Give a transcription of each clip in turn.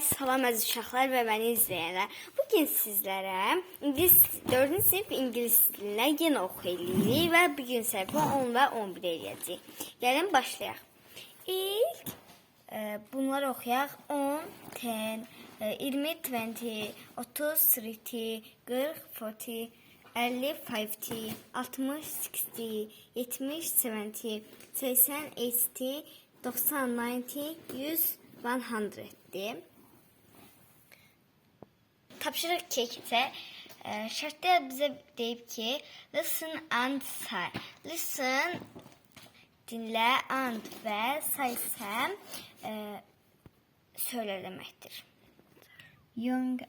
Salam əziz uşaqlar və məni izləyənlər. Bugün sizlərə İngilis 4-cü sinif ingilis dilinə yeni oxuyacağıq və bugün səhifə 10 və 11 eləyəcəyik. Gəlin başlayaq. İlk bunları oxuyaq. 10, 10, 20, 20, 30, 30, 40, 40, 50, 50, 60, 60, 70, 70, 80, 80, 90, 90, 100, 100'dir. Tapşırıq 2 isə şərtdə bizə deyib ki, listen and say. Listen dinlə, and və say isə söylə deməkdir. Young,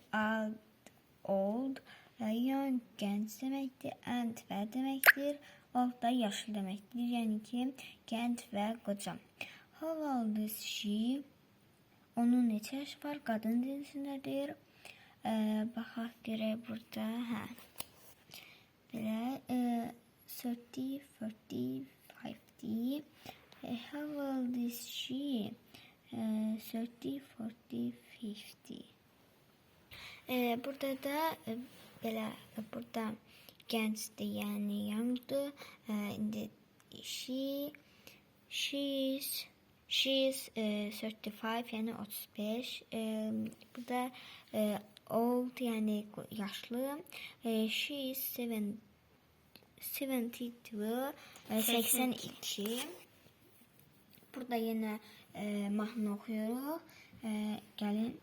old, young gənc deməkdir, and və deməkdir, old da yaşlı deməkdir. Yəni ki, gənc və qoca. How old is she? Onun neçə yaşı var? Qadın cinsindədir. Baxaq görək burada. Belə 30, 40, 50. How old is she? 30, 40, 50. Burada da belə burada gəncdir, yəni youngdur. İndi she's 35, yəni 35. Burada old, yəni yaşlı. She is 72, 82. Burada yenə mahnı oxuyuruq. Gəlin,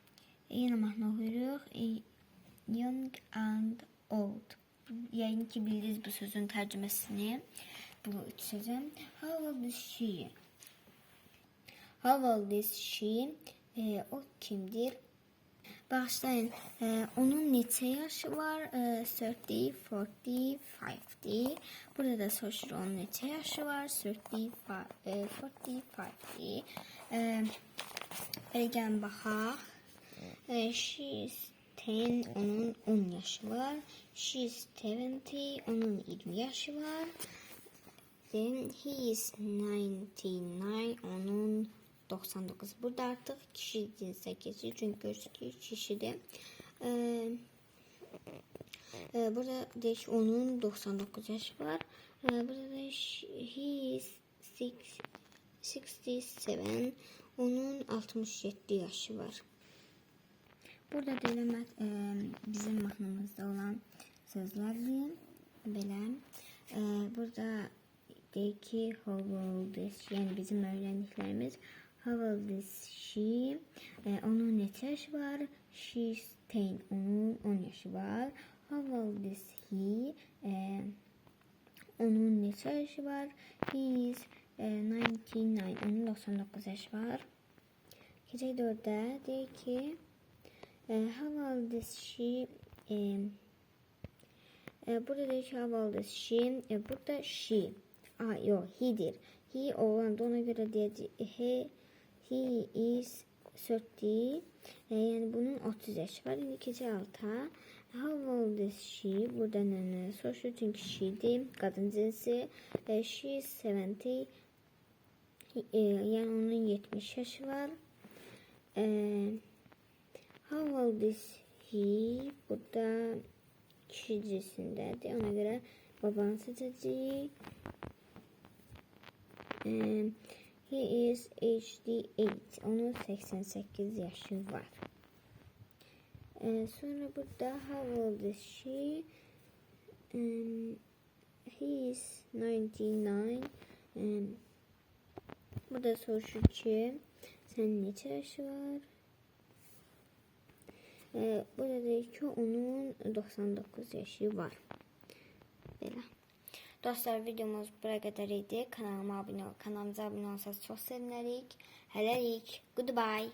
yenə mahnı oxuyuruq. Young and old. Yəni ki, bildiniz bu sözün tərcüməsini. Bu üç sözün. How old is she? How old is she? O kimdir? Bağışlayın, onun neçə yaşı var? 30, 40, 50. Burada da soruşur, onun neçə yaşı var? 30, 40, 50. Gəlin baxaq. She is 10, onun 10 yaşı var. She is 70, onun 20 yaşı var. Then he is 99, onun 99. Burada artıq kişi cinsə keçir. Çünki görürsünüz ki, kişidir. Burada deyək ki, onun 99 yaşı var. Burada da he is 67, onun 67 yaşı var. Burada da bizim mahnımızda olan sözlərdir. Belə. Burada deyək ki, how old is, yəni bizim öyrəndiklərimiz. How old is she? Onun neçə yaşı var? She's 10, onun 10 yaşı var. How old is he? Onun neçə yaşı var? He is 99, onun 99 yaşı var. Keçək 4-də deyək ki, how old is she? Burada deyək ki, how old is she? Burada she. Yox, he'dir. He oğlandı, ona görə deyəcək, he is 30. Yəni bunun 30 yaşı var. İndi keçək 6-a. How old is she? Burada nə soruşur? Çünki she'dir. Qadın cinsi. She is 70. Yəni onun 70 yaşı var. How old is he? Burada kişi cinsindədir. Ona görə babanı seçəcəyik. He is 88. Onun 88 yaşı var. Sonra burada how old is she? He is 99. Burada soruşur ki, sənin neçə yaşı var? Burada deyir ki, onun 99 yaşı var. Belə. Dostlar, videomuz buraya qədər idi. Kanalımıza abunə olsanız çox sevinərik. Hələlik. Goodbye.